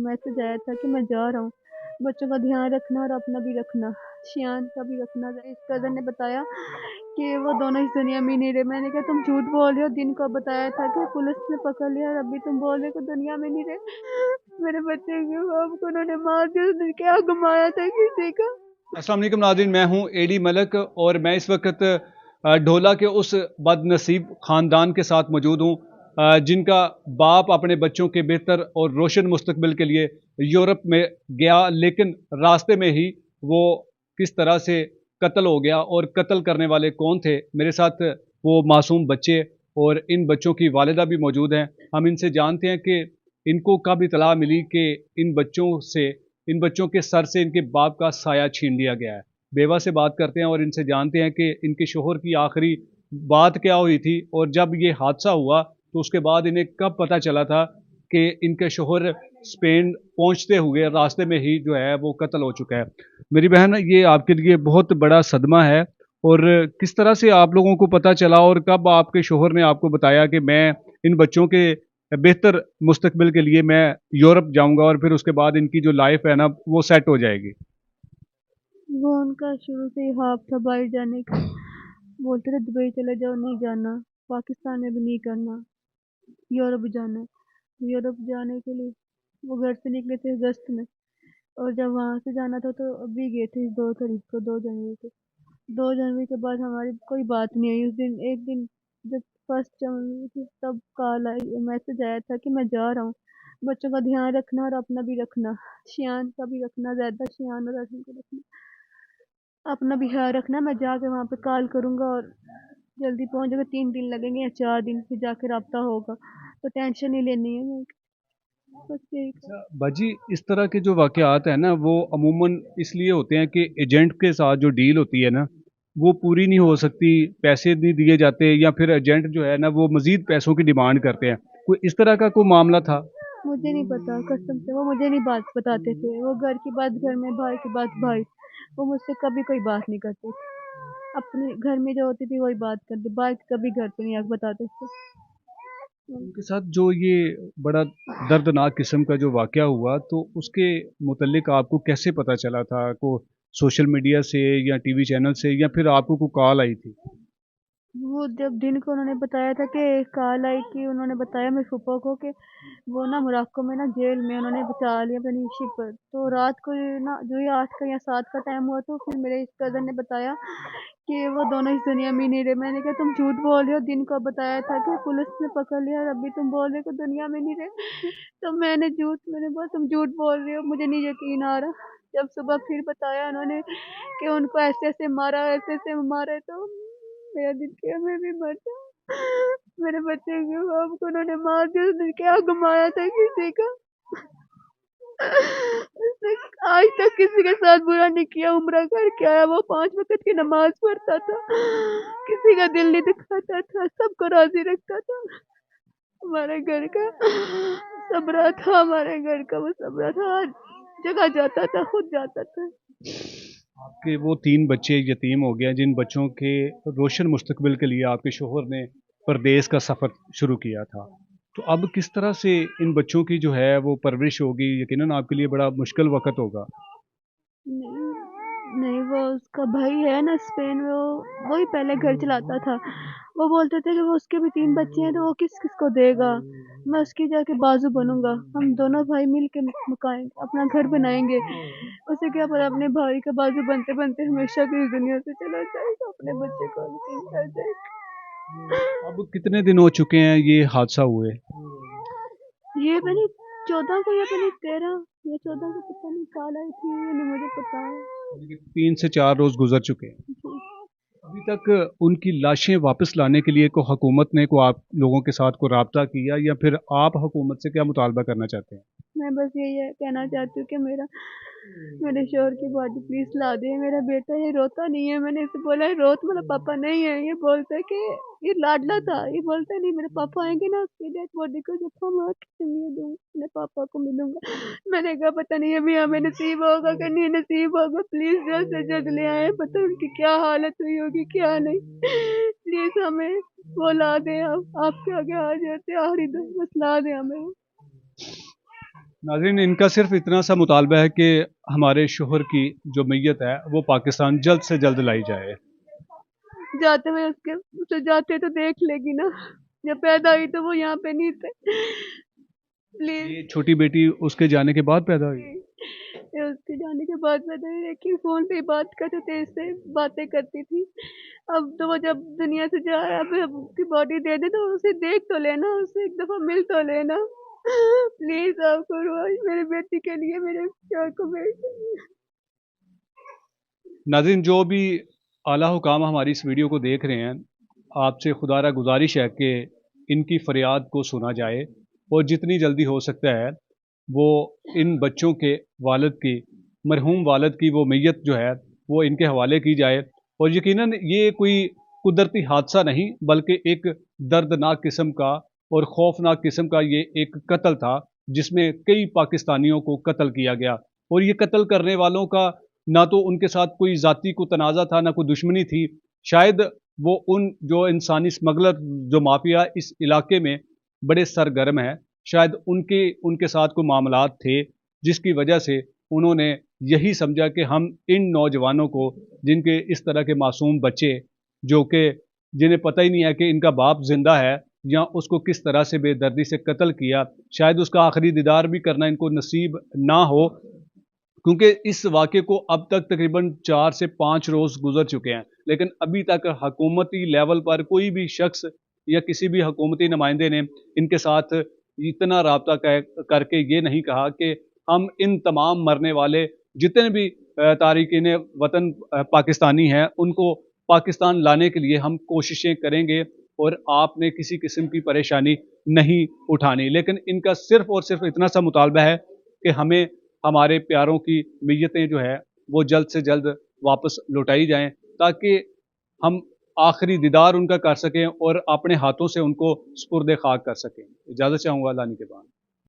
Message आया था कि मैं जा रहा हूँ, बच्चों का ध्यान रखना और अपना भी रखना, शियान का भी रखना। इस कज़न ने बताया कि वो दोनों इस दुनिया में ही नहीं रहे। मैंने कहा तुम झूठ बोल रहे हो, दिन को बताया था कि पुलिस ने पकड़ लिया और अभी तुम बोल रहे हो कि दुनिया में नहीं रहे। मेरे बच्चे के बाप को उन्होंने मार दिया, उसने क्या घुमाया था किसी का। अस्सलाम वालेकुम नाज़रीन, मैं हूं एडी मलक और मैं इस वक्त ढोला के उस बदनसीब ख़ानदान के साथ मौजूद हूं जिनका बाप अपने बच्चों के बेहतर और रोशन मुस्तकबिल के लिए यूरोप में गया, लेकिन रास्ते में ही वो किस तरह से कत्ल हो गया। और कत्ल करने वाले कौन थे? मेरे साथ वो मासूम बच्चे और इन बच्चों की वालिदा भी मौजूद हैं। हम इनसे जानते हैं कि इनको कब इतला मिली कि इन बच्चों के सर से इनके बाप का साया छीन लिया गया है। बेवा से बात करते हैं और इनसे जानते हैं कि इनके शोहर की आखिरी बात क्या हुई थी, और जब ये हादसा हुआ तो उसके बाद इन्हें कब पता चला था कि इनके शोहर स्पेन पहुंचते हुए रास्ते में ही जो है वो कत्ल हो चुका है। मेरी बहन, ये आपके लिए बहुत बड़ा सदमा है। और किस तरह से आप लोगों को पता चला और कब आपके शोहर ने आपको बताया कि मैं इन बच्चों के बेहतर मुस्तकबिल के लिए मैं यूरोप जाऊंगा और फिर उसके बाद इनकी जो लाइफ है ना वो सेट हो जाएगी? वो उनका शुरू से ही ख्वाब था बाहर जाने का। बोलते थे दुबई चले जाओ, नहीं जाना, पाकिस्तान में भी नहीं करना, यूरोप जाना है। यूरोप जाने के लिए वो घर से निकले थे अगस्त में, और जब वहां से जाना था तो अभी गए थे 2 तारीख को, 2 जनवरी को। 2 जनवरी के बाद हमारी कोई बात नहीं हुई। उस दिन एक दिन जब 1 जनवरी थी तब कॉल आई, मैसेज आया था कि मैं जा रहा हूँ, बच्चों का ध्यान रखना और अपना भी रखना, शियान का भी रखना, ज्यादा शियान और अर्जुन को रखना, अपना भी ख्याल रखना। मैं जाके वहाँ पे कॉल करूँगा और जल्दी पहुँच जाऊँगा। 3 दिन लगेंगे या 4 दिन, फिर जाके राब्ता होगा, तो टेंशन नहीं लेनी है। मैं बस यही अच्छा बाजी, इस तरह के जो वाकयात है ना वो अमूमन इसलिए होते हैं कि एजेंट के साथ जो डील होती है ना वो पूरी नहीं हो सकती, पैसे नहीं दिए जाते, या फिर एजेंट जो है ना वो मजीद पैसों की डिमांड करते हैं। कोई इस तरह का कोई मामला था? मुझे नहीं पता, कसम से वो मुझे नहीं बात बताते थे। वो घर की बात घर में, भाई की बात भाई। वो मुझसे कभी कोई बात नहीं करते थे। अपने घर में जो होती थी वही बात करते, बाहर कभी घर पे नहीं आके बताते थे। उनके साथ जो ये बड़ा दर्दनाक किस्म का जो वाक़या हुआ, तो उसके मुतल्लिक आपको कैसे पता चला था? को सोशल मीडिया से या टीवी चैनल से, या फिर आपको कोई कॉल आई थी? वो जब दिन को उन्होंने बताया था कि कॉल आई, कि उन्होंने बताया मेरे फूफा को कि वो ना मोरक्को में ना जेल में उन्होंने बचा लिया अपनी शिप पर। तो रात को ये ना जो ये 8 का या 7 का टाइम हुआ, तो फिर मेरे इस कज़न ने बताया कि वो दोनों इस दुनिया में ही नहीं रहे। मैंने कहा तुम झूठ बोल रहे हो, दिन को बताया था कि पुलिस ने पकड़ लिया और अभी तुम बोल रहे हो कि दुनिया में नहीं रहे। तो मैंने बोला तुम झूठ बोल रहे हो, मुझे नहीं यकीन आ रहा। जब सुबह फिर बताया उन्होंने कि उनको ऐसे ऐसे मारा, ऐसे ऐसे मारा है, तो मेरा दिल किया मैं भी मर जाऊं। मेरे बच्चे के बाप को उन्होंने मार दिया, उसने क्या घुमाया था किसी का। उसने आज तक किसी के साथ बुरा नहीं किया, उम्र करके आया। वो 5 वक्त की नमाज पढ़ता था, किसी का दिल नहीं दिखाता था, सबको राजी रखता था। हमारे घर का सबरा था, हमारे घर का वो सबरा था। हर जगह जाता था, खुद जाता था। आपके वो 3 बच्चे यतीम हो गए, जिन बच्चों के रोशन मुस्तकबिल के लिए आपके शोहर ने परदेस का सफ़र शुरू किया था। तो अब किस तरह से इन बच्चों की जो है वो परवरिश होगी? यकीनन आपके लिए बड़ा मुश्किल वक़्त होगा। नहीं, नहीं, वो उसका भाई है ना स्पेन में, वो वही पहले घर चलाता था। वो बोलते थे कि वो उसके भी 3 बच्चे हैं, तो वो किस किस को देगा। मैं उसकी जाके बाजू बनूंगा, हम दोनों भाई मिल के मकान अपना घर बनाएंगे। उसे क्या पता अपने भाई का बाजू बनते बनते हमेशा की इस दुनिया से चला जाएगा, अपने बच्चे को यतीम कर जाएगा। अब कितने दिन हो चुके हैं ये हादसा हुए? ये मैंने 14 को या मैंने 13 या 14 को पता नहीं कॉल आई थी, ये नहीं मुझे पता है। 3 से 4 रोज़ गुजर चुके हैं। अभी तक उनकी लाशें वापस लाने के लिए को हुकूमत ने को आप लोगों के साथ को राब्ता किया, या फिर आप हुकूमत से क्या मुतालबा करना चाहते हैं? मैं बस यही है कहना चाहती हूँ कि मेरे शोहर की बॉडी प्लीज ला दे। मेरा बेटा ये रोता नहीं है, मैंने इसे बोला है रोत, मेरा पापा नहीं है। ये बोलता है कि ये लाडला था, ये बोलता है नहीं मेरे पापा आएंगे ना उसकी डेड बॉडी को जब हम आके मिल दूंगा, अपने पापा को मिलूंगा। मैंने कहा पता नहीं अभी हमें नसीब होगा कि नहीं नसीब होगा, प्लीज जल्द से जल्द ले आए। पता उनकी क्या हालत हुई होगी क्या नहीं, प्लीज हमें वो ला दे। आप आपके आगे आ जाते आखिरी दम, बस ला दे हमें वो। नाज़रीन, इनका सिर्फ इतना सा मुतालबा है कि हमारे शोहर की जो मैयत है वो पाकिस्तान जल्द से जल्द लाई जाए। जाते हुए उसे जाते तो देख लेगी ना, जब पैदा हुई तो वो यहाँ पे नहीं थे। प्लीज। ये छोटी बेटी उसके जाने के बाद पैदा हुई? ये उसके जाने के बाद पैदा हुई, लेकिन फोन पे ही बात करते थे, इससे बातें करती थी। अब तो वो जब दुनिया से जा रहा है, अब उसकी बॉडी दे दे तो उसे देख तो लेना, उससे एक दफा मिल तो लेना। प्लीज आप करो मेरी बेटी के लिए, मेरे प्यार को भेज। नाज़रीन, जो भी आला हुकाम हमारी इस वीडियो को देख रहे हैं, आपसे खुदारा गुजारिश है कि इनकी फरियाद को सुना जाए और जितनी जल्दी हो सकता है वो इन बच्चों के वालिद की, मरहूम वालिद की वो मैयत जो है वो इनके हवाले की जाए। और यकीनन ये कोई कुदरती हादसा नहीं बल्कि एक दर्दनाक किस्म का और खौफनाक किस्म का ये एक कत्ल था जिसमें कई पाकिस्तानियों को कत्ल किया गया। और ये कत्ल करने वालों का ना तो उनके साथ कोई ज़ाती को तनाज़ा था, ना कोई दुश्मनी थी। शायद वो उन जो इंसानी स्मगलर, जो माफिया इस इलाके में बड़े सरगर्म हैं, शायद उनके उनके साथ कोई मामलात थे जिसकी वजह से उन्होंने यही समझा कि हम इन नौजवानों को, जिनके इस तरह के मासूम बच्चे जो कि जिन्हें पता ही नहीं है कि इनका बाप जिंदा है या उसको किस तरह से बेदर्दी से कत्ल किया, शायद उसका आखिरी दीदार भी करना इनको नसीब ना हो। क्योंकि इस वाक़े को अब तक तकरीबन 4 से 5 रोज़ गुज़र चुके हैं, लेकिन अभी तक हुकूमती लेवल पर कोई भी शख्स या किसी भी हुकूमती नुमाइंदे ने इनके साथ इतना राब्ता करके ये नहीं कहा कि हम इन तमाम मरने वाले जितने भी तारिकीन वतन पाकिस्तानी हैं, उनको पाकिस्तान लाने के लिए हम कोशिशें करेंगे और आपने किसी किस्म की परेशानी नहीं उठानी। लेकिन इनका सिर्फ़ और सिर्फ़ इतना सा मुतालबा है कि हमें हमारे प्यारों की मैयतें जो है वो जल्द से जल्द वापस लौटाई जाएं, ताकि हम आखिरी दीदार उनका कर सकें और अपने हाथों से उनको सुपुर्द खाक कर सकें। इजाज़त चाहूँगा, लाने के बाद।